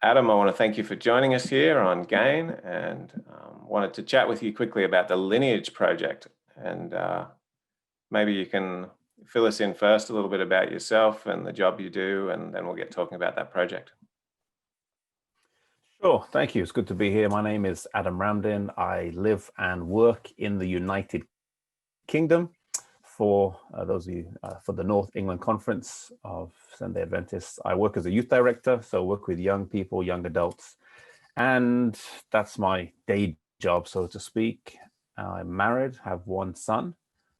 Adam, I want to thank you for joining us here on Gain, and wanted to chat with you quickly about the Lineage project. And maybe you can fill us in first a little bit about yourself and the job you do, and then we'll get talking about that project. Sure, thank you. It's good to be here. My name is Adam Ramdin. I live and work in the United Kingdom. For those of you for the North England Conference of Sunday Adventists, I work as a youth director, so work with young people, young adults, and that's my day job, so to speak. I'm married, have one son,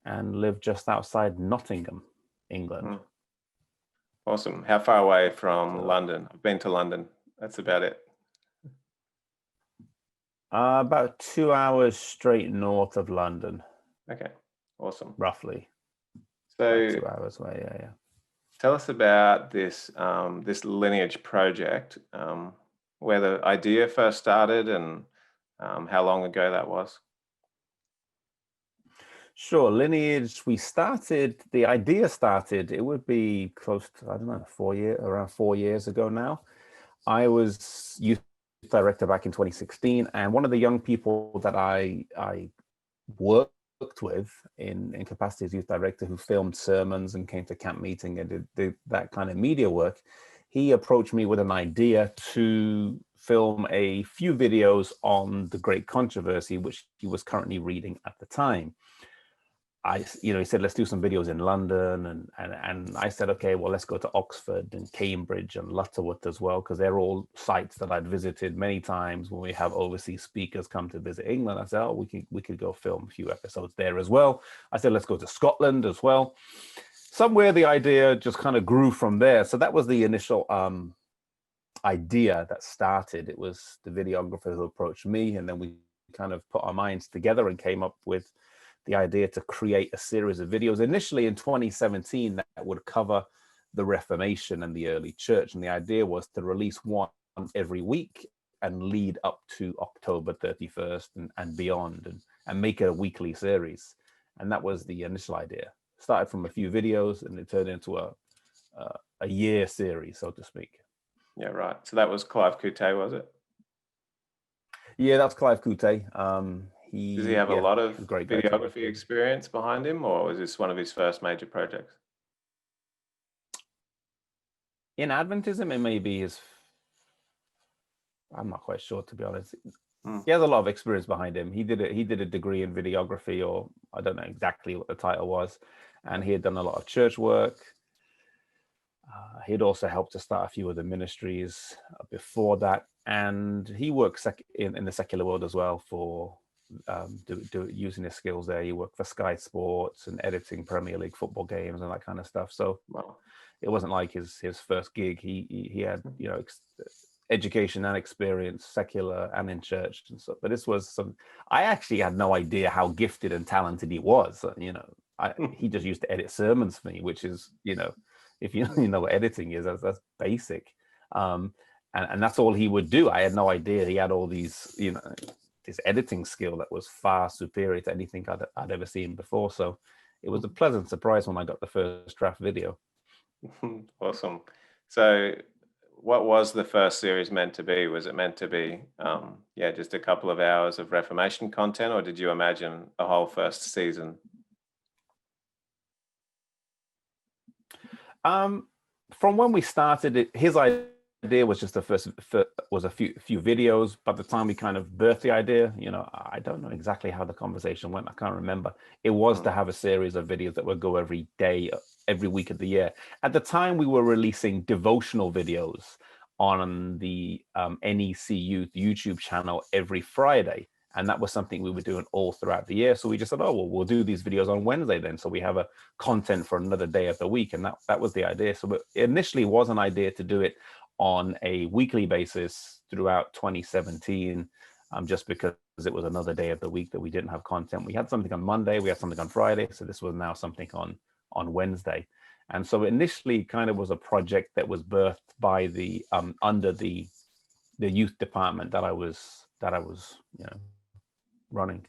and live just outside Nottingham, England. Awesome. How far away from London? I've been to London. That's about it. About 2 hours straight north of London. Okay, awesome. Roughly. So 2 hours away, yeah. Tell us about this this Lineage project, where the idea first started and how long ago that was. Sure, Lineage, the idea started, it would be close to, I don't know, around 4 years ago now. I was youth director back in 2016, and one of the young people that I worked with in capacity as youth director, who filmed sermons and came to camp meeting and did that kind of media work, he approached me with an idea to film a few videos on the Great Controversy, which he was currently reading at the time. He said, let's do some videos in London, and I said, okay, well, let's go to Oxford and Cambridge and Lutterworth as well, because they're all sites that I'd visited many times when we have overseas speakers come to visit England. I said, oh, we could go film a few episodes there as well. I said, let's go to Scotland as well. Somewhere the idea just kind of grew from there. So that was the initial idea that started. It was the videographer who approached me, and then we kind of put our minds together and came up with the idea to create a series of videos initially in 2017 that would cover the Reformation and the early church. And the idea was to release one every week and lead up to October 31st and beyond, and make it a weekly series. And that was the initial idea. Started from a few videos and it turned into a year series, so to speak. Yeah, right. So that was Clive Coote, was it? Yeah, that's Clive Coote. Does he have a lot of videography guy. experience behind him, or was this one of his first major projects? In Adventism, it may be I'm not quite sure, to be honest. He has a lot of experience behind him. He did a degree in videography, or I don't know exactly what the title was, and he had done a lot of church work. He'd also helped to start a few other ministries before that, and he works in the secular world as well for using his skills there. He worked for Sky Sports and editing Premier League football games and that kind of stuff. So it wasn't like his first gig. He had education and experience, secular and in church and stuff. But this was I actually had no idea how gifted and talented he was. He just used to edit sermons for me, which is, if you know what editing is, that's basic. And that's all he would do. I had no idea he had all these, this editing skill that was far superior to anything I'd ever seen before. So it was a pleasant surprise when I got the first draft video. Awesome. So what was the first series meant to be? Was it meant to be, just a couple of hours of Reformation content, or did you imagine a whole first season? From when we started, his idea was just a few videos. By the time we kind of birthed the idea, I don't know exactly how the conversation went. I can't remember. It was to have a series of videos that would go every day, every week of the year. At the time, we were releasing devotional videos on the NEC Youth YouTube channel every Friday. And that was something we were doing all throughout the year. So we just said, oh, well, we'll do these videos on Wednesday then. So we have a content for another day of the week. And that was the idea. So it initially was an idea to do it on a weekly basis throughout 2017, just because it was another day of the week that we didn't have content. We had something on Monday, we had something on Friday. So this was now something on Wednesday. And so initially kind of was a project that was birthed by under the youth department that I was running.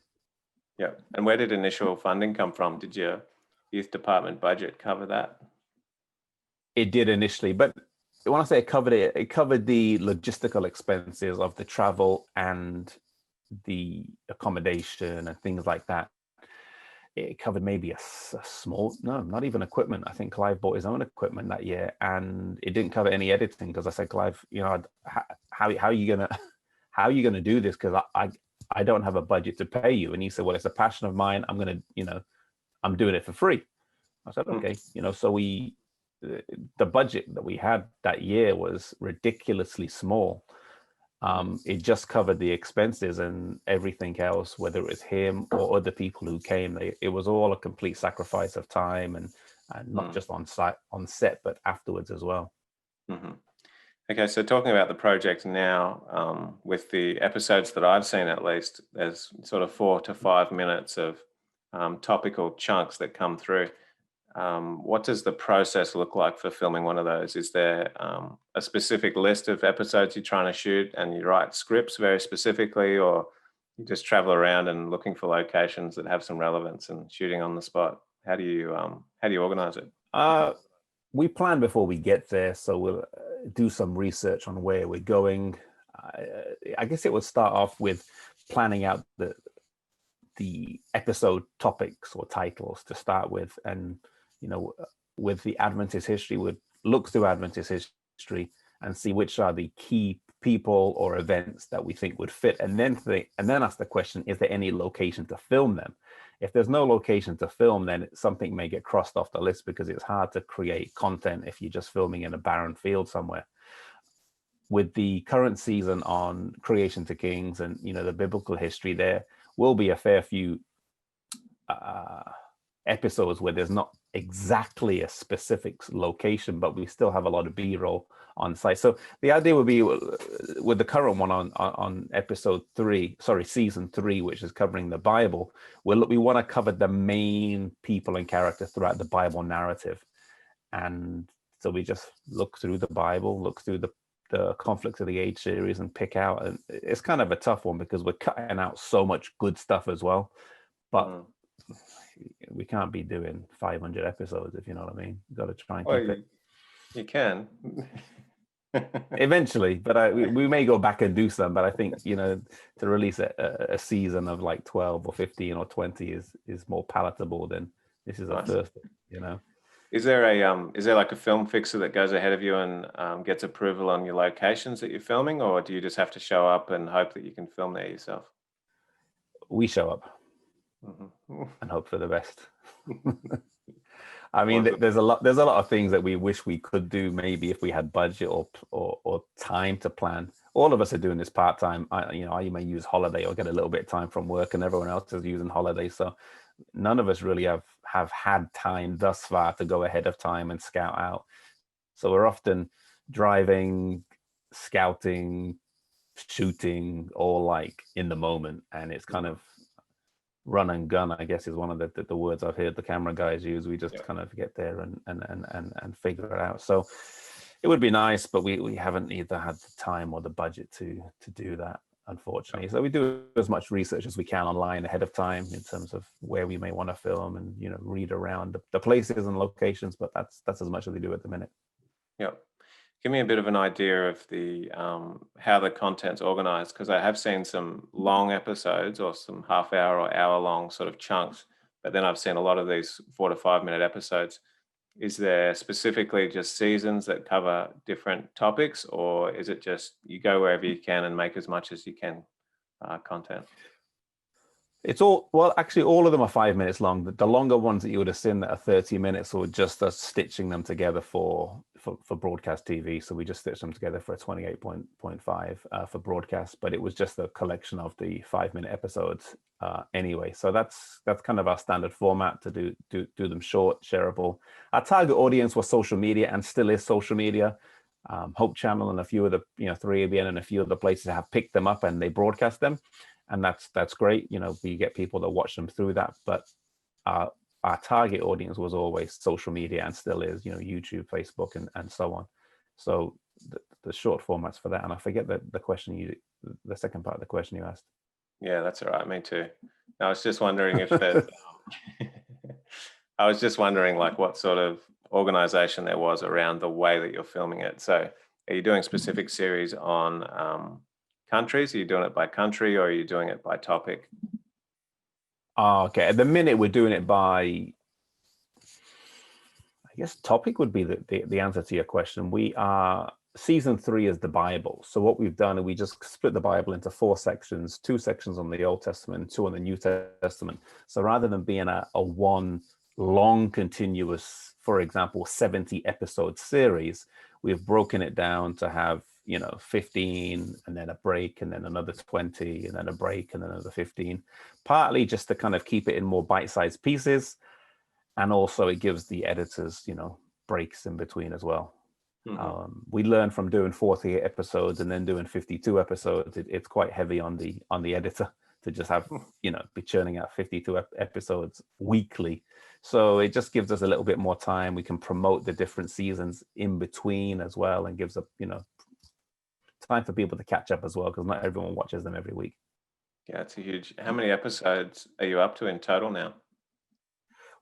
Yeah. And where did initial funding come from? Did your youth department budget cover that? It did initially, but when I say it covered the logistical expenses of the travel and the accommodation and things like that. It covered maybe a small, no, not even equipment. I think Clive bought his own equipment that year, and it didn't cover any editing because I said, Clive, you know, how are you gonna do this? Because I don't have a budget to pay you. And he said, well, it's a passion of mine. I'm gonna, you know, I'm doing it for free. I said, okay, you know, so the budget that we had that year was ridiculously small. It just covered the expenses, and everything else, whether it was him or other people who came, it was all a complete sacrifice of time, and not just on set, but afterwards as well. Mm-hmm. Okay, so talking about the project now, with the episodes that I've seen, at least, there's sort of 4 to 5 minutes of topical chunks that come through. What does the process look like for filming one of those? Is there a specific list of episodes you're trying to shoot and you write scripts very specifically, or you just travel around and looking for locations that have some relevance and shooting on the spot? How do you organize it? We plan before we get there, so we'll do some research on where we're going. I guess it would start off with planning out the episode topics or titles to start with, and you know, with the Adventist history, would look through Adventist history and see which are the key people or events that we think would fit, and then ask the question: is there any location to film them? If there's no location to film, then something may get crossed off the list, because it's hard to create content if you're just filming in a barren field somewhere. With the current season on Creation to Kings and, you know, the biblical history, there will be a fair few episodes where there's not exactly a specific location, but we still have a lot of B-roll on site. So the idea would be, with the current one on season 3, which is covering the Bible, we want to cover the main people and characters throughout the Bible narrative. And so we just look through the Bible, look through the Conflicts of the Age series, and pick out. And it's kind of a tough one because we're cutting out so much good stuff as well. But we can't be doing 500 episodes, if you know what I mean. You've got to try and keep it. You can. Eventually, but we may go back and do some. But I think, you know, to release a season of like 12 or 15 or 20 is more palatable than this is our first, you know. Is there like a film fixer that goes ahead of you and gets approval on your locations that you're filming, or do you just have to show up and hope that you can film there yourself? We show up and hope for the best. I mean, there's a lot of things that we wish we could do, maybe if we had budget or time to plan. All of us are doing this part-time. I may use holiday or get a little bit of time from work, and everyone else is using holiday. So none of us really have had time thus far to go ahead of time and scout out. So we're often driving, scouting, shooting, all like in the moment. And it's kind of run and gun, I guess, is one of the words I've heard the camera guys use. We just kind of get there and figure it out. So it would be nice, but we haven't either had the time or the budget to do that, unfortunately. So we do as much research as we can online ahead of time in terms of where we may want to film, and, you know, read around the places and locations, but that's as much as we do at the minute. Yeah. Give me a bit of an idea of the how the content's organized, because I have seen some long episodes or some half-hour or hour-long sort of chunks, but then I've seen a lot of these 4 to 5 minute episodes. Is there specifically just seasons that cover different topics, or is it just you go wherever you can and make as much as you can content? It's actually all of them are 5 minutes long. The longer ones that you would have seen that are 30 minutes or just us stitching them together for broadcast TV. So we just stitched them together for a 28.5 for broadcast, but it was just a collection of the 5 minute episodes anyway. So that's kind of our standard format, to do them short, shareable. Our target audience was social media, and still is social media. Hope Channel and a few of the 3ABN and a few of the places have picked them up and they broadcast them. And that's great. You know, we get people that watch them through that, but our target audience was always social media, and still is, YouTube, Facebook, and so on. So the short formats for that. And I forget the question the second part of the question you asked. Yeah, that's all right. Me too. I was just wondering if there's, I was just wondering like what sort of organization there was around the way that you're filming it. So are you doing specific series on countries? Are you doing it by country, or are you doing it by topic? Okay, at the minute we're doing it by, I guess topic would be the answer to your question. We are, season 3 is the Bible. So what we've done is we just split the Bible into 4 sections, 2 sections on the Old Testament, 2 on the New Testament. So rather than being a one long continuous, for example, 70 episode series, we've broken it down to have, 15 and then a break and then another 20 and then a break and then another 15, partly just to kind of keep it in more bite-sized pieces. And also it gives the editors, breaks in between as well. Mm-hmm. We learned from doing 48 episodes and then doing 52 episodes. It's quite heavy on the editor to just have, be churning out 52 episodes weekly. So it just gives us a little bit more time. We can promote the different seasons in between as well, and gives a, time for people to catch up as well, because not everyone watches them every week. Yeah, it's a huge. How many episodes are you up to in total now?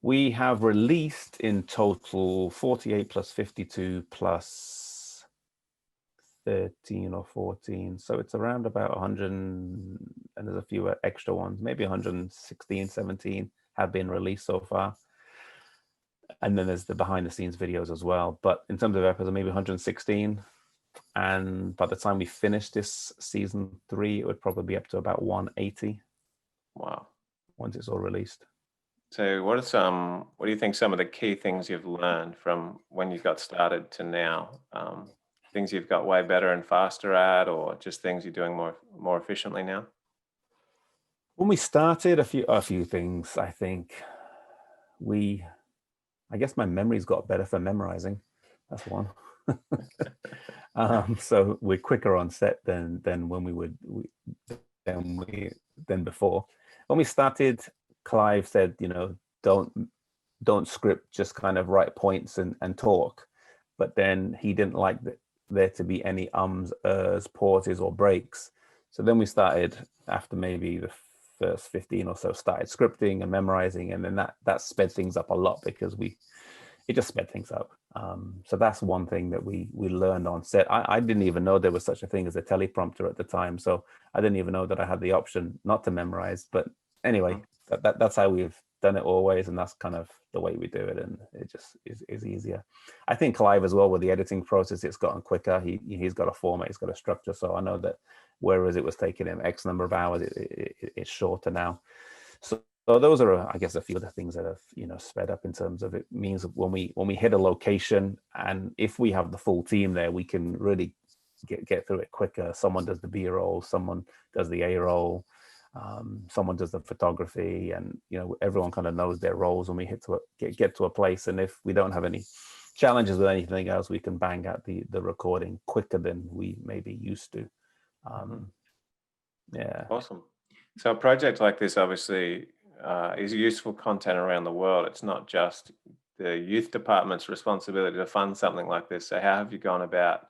We have released in total 48 plus 52 plus 13 or 14. So it's around about 100, and there's a few extra ones, maybe 116, 17 have been released so far. And then there's the behind the scenes videos as well. But in terms of episodes, maybe 116. And by the time we finish this season 3, it would probably be up to about 180. Wow. Once it's all released. So what do you think some of the key things you've learned from when you got started to now? Things you've got way better and faster at, or just things you're doing more efficiently now? When we started, a few things, I think. I guess my memory's got better for memorizing. That's one. So we're quicker on set than before. When we started, Clive said, don't script, just kind of write points and talk. But then he didn't like there to be any ums, ers, pauses, or breaks. So then we started, after maybe the first 15 or so, started scripting and memorizing, and then that sped things up a lot, because it just sped things up. So that's one thing that we learned on set. I didn't even know there was such a thing as a teleprompter at the time, so I didn't even know that I had the option not to memorize. But anyway, that's how we've done it always, and that's kind of the way we do it, and it just is easier. I think Clive as well, with the editing process, it's gotten quicker. He's got a format, he's got a structure, so I know that whereas it was taking him X number of hours, it's shorter now. So those are, I guess, a few of the things that have, sped up in terms of, it means when we hit a location, and if we have the full team there, we can really get through it quicker. Someone does the B roll, someone does the A roll, someone does the photography, and everyone kind of knows their roles when we get to a place. And if we don't have any challenges with anything else, we can bang out the recording quicker than we maybe used to. Yeah. Awesome. So a project like this obviously is useful content around the world. It's not just the youth department's responsibility to fund something like this. So how have you gone about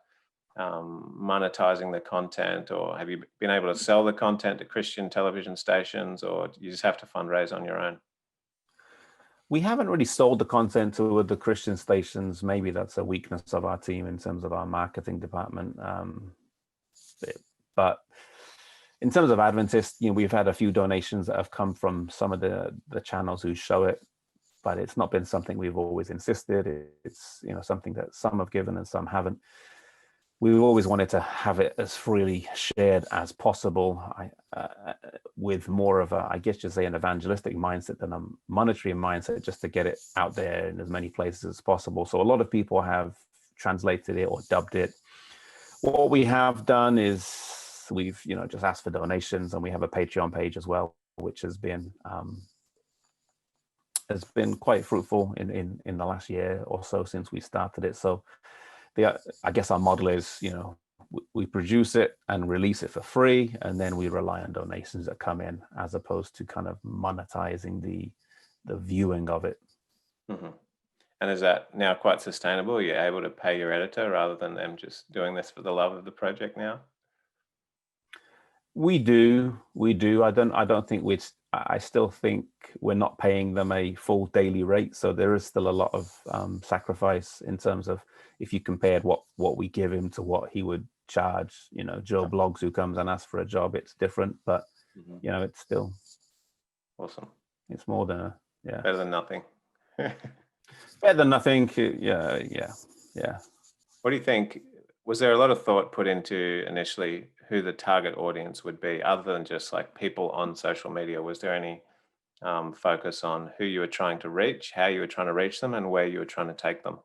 monetizing the content, or have you been able to sell the content to Christian television stations, or you just have to fundraise on your own? We haven't really sold the content to the Christian stations. Maybe that's a weakness of our team in terms of our marketing department. But in terms of Adventist, we've had a few donations that have come from some of the channels who show it, but it's not been something we've always insisted. It's something that some have given and some haven't. We've always wanted to have it as freely shared as possible, with more of a, I guess you'd say, an evangelistic mindset than a monetary mindset, just to get it out there in as many places as possible. So a lot of people have translated it or dubbed it. What we have done is we've just asked for donations, and we have a Patreon page as well, which has been quite fruitful in the last year or so since we started it. So I guess our model is, we produce it and release it for free, and then we rely on donations that come in, as opposed to kind of monetizing the viewing of it. Mm-hmm. And is that now quite sustainable? Are you able to pay your editor rather than them just doing this for the love of the project now? We do. I don't think I still think we're not paying them a full daily rate. So there is still a lot of sacrifice in terms of, if you compared what we give him to what he would charge, Joe Bloggs who comes and asks for a job, it's different, but it's still awesome. It's more than better than nothing. Better than nothing. Yeah. What do you think? Was there a lot of thought put into initially who the target audience would be, other than just like people on social media? Was there any focus on who you were trying to reach, how you were trying to reach them, and where you were trying to take them?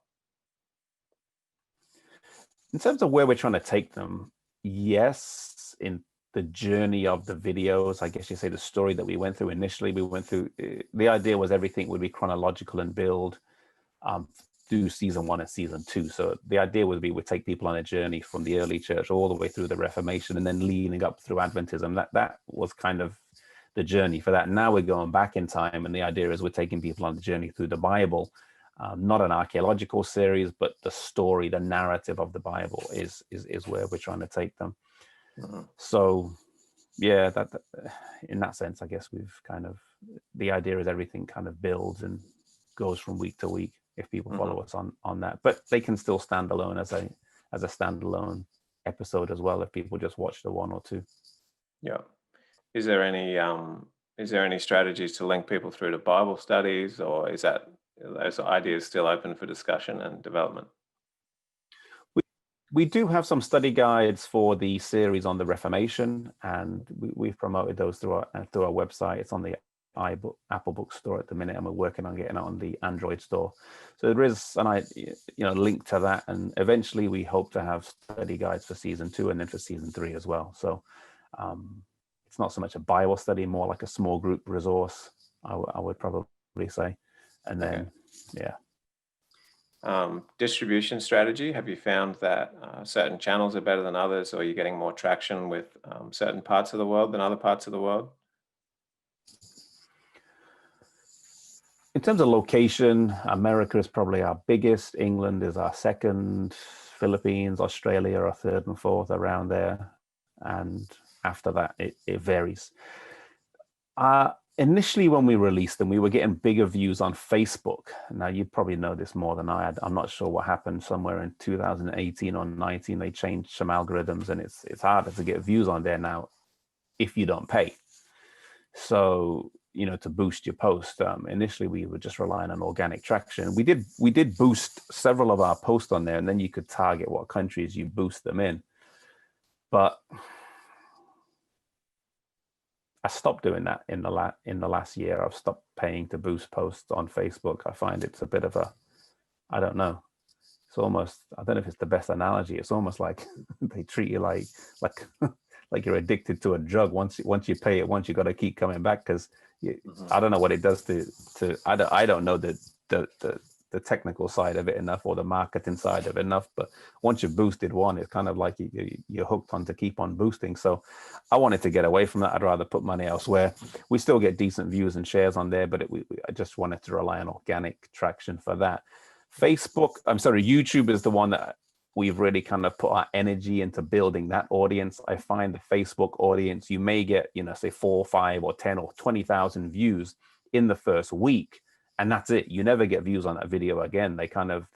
In terms of where we're trying to take them, yes. In the journey of the videos, I guess you say the story that we went through initially, the idea was everything would be chronological and build through season 1 and season 2. So the idea would be we take people on a journey from the early church all the way through the Reformation and then leading up through Adventism. That was kind of the journey for that. Now we're going back in time, and the idea is we're taking people on the journey through the Bible. Not an archaeological series, but the story, the narrative of the Bible is where we're trying to take them. So yeah, that in that sense, I guess we've kind of, the idea is everything kind of builds and goes from week to week if people follow us on that, but they can still stand alone as a standalone episode as well if people just watch the 1 or 2. Yeah. Is there any strategies to link people through to Bible studies, or is that those ideas still open for discussion and development? We do have some study guides for the series on the Reformation, and we've promoted those through our website. It's on the Apple Bookstore at the minute, and we're working on getting it on the Android store. So there is link to that, and eventually we hope to have study guides for season 2 and then for season 3 as well. So it's not so much a Bible study, more like a small group resource, I would probably say. And then, distribution strategy. Have you found that certain channels are better than others, or are you getting more traction with certain parts of the world than other parts of the world? In terms of location, America is probably our biggest. England is our second. Philippines, Australia are 3rd and 4th, around there. And after that, it varies. Initially, when we released them, we were getting bigger views on Facebook. Now, you probably know this more than I had. I'm not sure what happened somewhere in 2018 or 19. They changed some algorithms, and it's harder to get views on there now if you don't pay. So, to boost your post, initially we were just relying on organic traction. We did boost several of our posts on there, and then you could target what countries you boost them in. But I stopped doing that in the last year. I've stopped paying to boost posts on Facebook. I find it's a bit of a, I don't know. It's almost, I don't know if it's the best analogy. It's almost like they treat you like you're addicted to a drug. Once you pay it, once you got to keep coming back, because I don't know what it does to. I don't know the technical side of it enough, or the marketing side of it enough, but once you've boosted one, it's kind of like you're hooked on to keep on boosting. So I wanted to get away from that. I'd rather put money elsewhere. We still get decent views and shares on there, but I just wanted to rely on organic traction for that. YouTube is the one that we've really kind of put our energy into building that audience. I find the Facebook audience, you may get, say 4, 5 or 10 or 20,000 views in the first week, and that's it. You never get views on that video again. They kind of,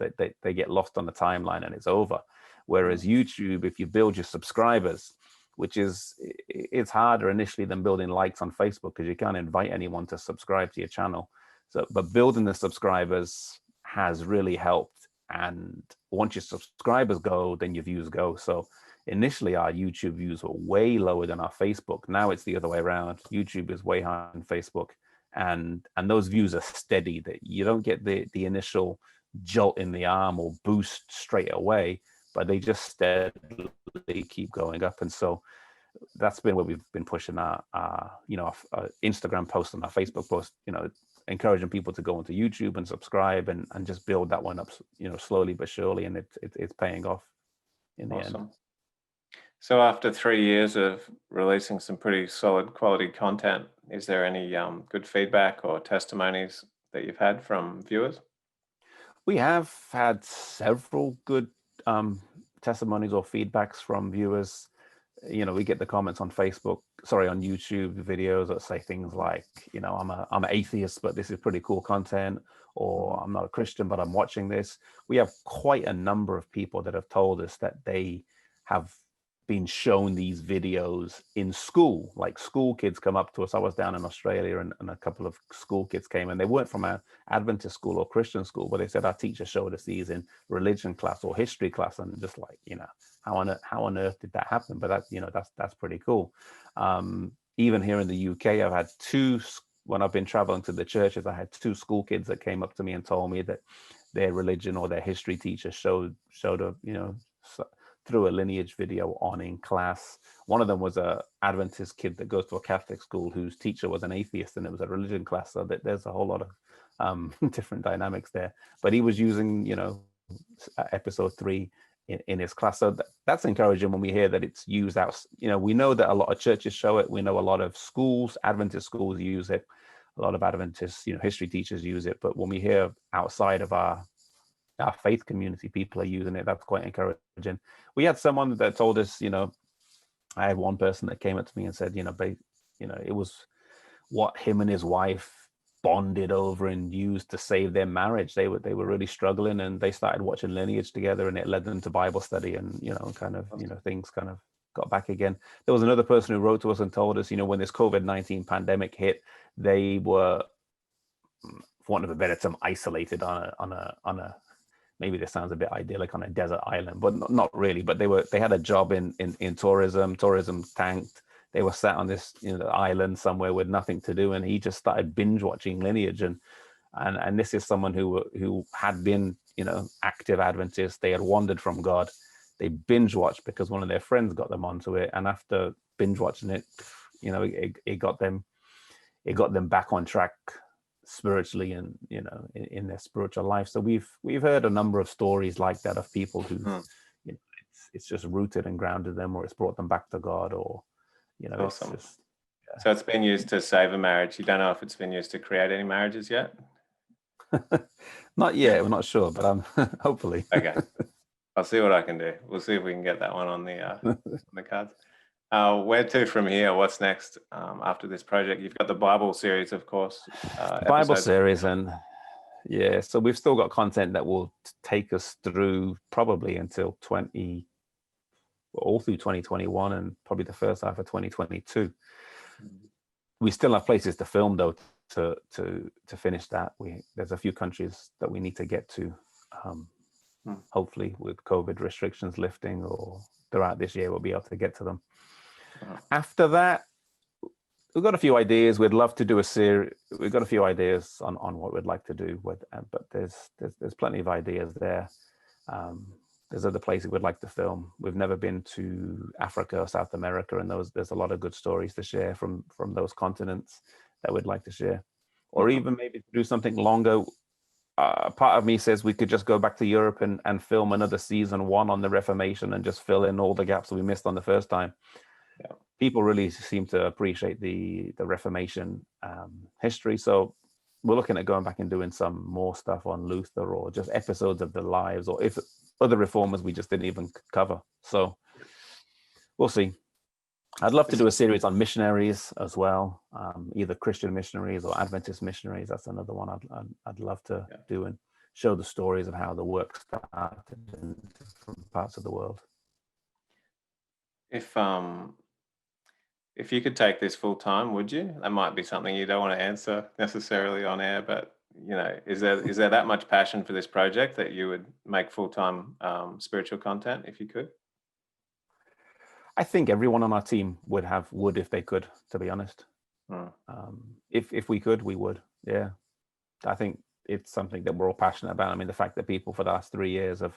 they get lost on the timeline and it's over. Whereas YouTube, if you build your subscribers, which it's harder initially than building likes on Facebook, because you can't invite anyone to subscribe to your channel. So, but building the subscribers has really helped. And once your subscribers go, then your views go. So initially our YouTube views were way lower than our Facebook. Now it's the other way around. YouTube is way higher than Facebook. And those views are steady, that you don't get the initial jolt in the arm or boost straight away, but they just steadily keep going up. And so that's been where we've been pushing our Instagram post and our Facebook post, encouraging people to go into YouTube and subscribe and just build that one up, slowly but surely. And it's paying off in the end. So after 3 years of releasing some pretty solid quality content, is there any good feedback or testimonies that you've had from viewers? We have had several good testimonies or feedbacks from viewers. we get the comments on Facebook, sorry, on YouTube videos that say things like, I'm an atheist, but this is pretty cool content, or I'm not a Christian, but I'm watching this. We have quite a number of people that have told us that they have been shown these videos in school. Like school kids come up to us. I was down in Australia, and a couple of school kids came, and they weren't from an Adventist school or Christian school, but they said our teacher showed us these in religion class or history class, and just like, how on earth did that happen? But that's pretty cool. Even here in the UK, I've had when I've been traveling to the churches, I had 2 school kids that came up to me and told me that their religion or their history teacher showed through a Lineage video on in class. One of them was a Adventist kid that goes to a Catholic school whose teacher was an atheist, and it was a religion class. So there's a whole lot of different dynamics there. But he was using, episode 3 in his class. So that's encouraging when we hear that it's used out. We know that a lot of churches show it. We know a lot of schools, Adventist schools use it. A lot of Adventist, history teachers use it. But when we hear outside of our faith community, people are using it, that's quite encouraging. We had someone that told us, I had one person that came up to me and said, it was what him and his wife bonded over and used to save their marriage. They were really struggling, and they started watching Lineage together, and it led them to Bible study, and things kind of got back again. There was another person who wrote to us and told us, when this COVID-19 pandemic hit, they were, for want of a better term, isolated on a maybe this sounds a bit idyllic, on a desert island, but not really. But they had a job in tourism. Tourism tanked. They were sat on this island somewhere with nothing to do, and he just started binge watching Lineage. And this is someone who had been active Adventist. They had wandered from God. They binge watched because one of their friends got them onto it, and after binge watching it, it got them back on track spiritually, and in their spiritual life. So we've heard a number of stories like that of people who it's just rooted and grounded them, or it's brought them back to God, or awesome. It's just, yeah. So it's been used to save a marriage. You don't know if it's been used to create any marriages yet? Not yet, we're not sure, but I'm hopefully. Okay, I'll see what I can do. We'll see if we can get that one on the cards. Where to from here? What's next after this project? You've got the Bible series, of course. Bible series, and so we've still got content that will take us through probably until all through 2021, and probably the first half of 2022. We still have places to film, though, to finish that. There's a few countries that we need to get to. Hopefully, with COVID restrictions lifting, or throughout this year, we'll be able to get to them. After that, we've got a few ideas. We'd love to do a series. We've got a few ideas on what we'd like to do with, but there's plenty of ideas there. There's other places we'd like to film. We've never been to Africa or South America, and there's a lot of good stories to share from those continents that we'd like to share, or even maybe do something longer. Part of me says we could just go back to Europe and film another season 1 on the Reformation and just fill in all the gaps that we missed on the first time. Yeah. People really seem to appreciate the Reformation history. So we're looking at going back and doing some more stuff on Luther, or just episodes of their lives, or if other reformers we just didn't even cover. So we'll see. I'd love to do a series on missionaries as well, either Christian missionaries or Adventist missionaries. That's another one I'd love to do, and show the stories of how the work started in different parts of the world. If you could take this full time, would you? That might be something you don't want to answer necessarily on air, but is there that much passion for this project that you would make full-time spiritual content if you could? I think everyone on our team would if they could, to be honest. If we could, we would. Yeah. I think it's something that we're all passionate about. I mean, the fact that people for the last 3 years have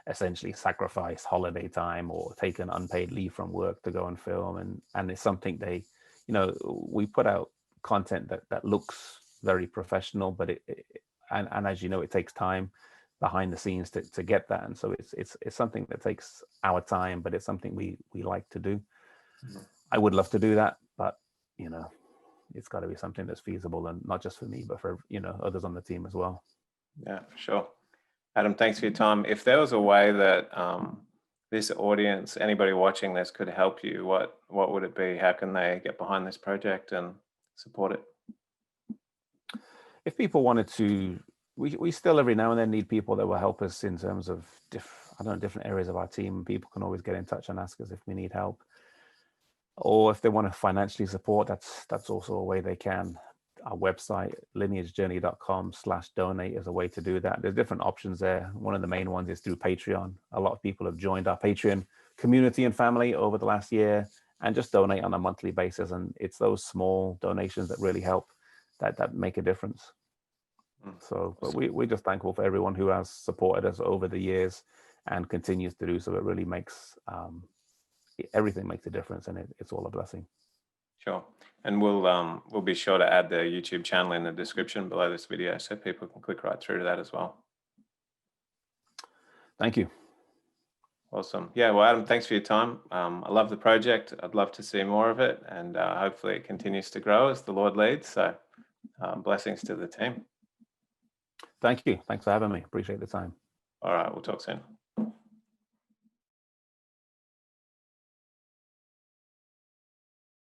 essentially sacrificed holiday time or taken unpaid leave from work to go and film, and it's something we put out content that looks very professional, but and as you know, it takes time behind the scenes to get that, and so it's something that takes our time, but it's something we like to do. I would love to do that, but it's got to be something that's feasible, and not just for me, but for others on the team as well. Yeah, for sure. Adam, thanks for your time. If there was a way that this audience, anybody watching this, could help you, what would it be? How can they get behind this project and support it? If people wanted to, we still every now and then need people that will help us in terms of different areas of our team. People can always get in touch and ask us if we need help, or if they want to financially support, that's also a way they can. Our website, lineagejourney.com/donate, is a way to do that. There's different options there. One of the main ones is through Patreon. A lot of people have joined our Patreon community and family over the last year and just donate on a monthly basis. And it's those small donations that really help, that make a difference. So, but we're just thankful for everyone who has supported us over the years and continues to do so. It really makes, everything makes a difference, and it's all a blessing. Sure. And we'll be sure to add the YouTube channel in the description below this video so people can click right through to that as well. Thank you. Awesome. Yeah, well, Adam, thanks for your time. I love the project. I'd love to see more of it, and hopefully it continues to grow as the Lord leads. So blessings to the team. Thank you. Thanks for having me. Appreciate the time. All right, we'll talk soon.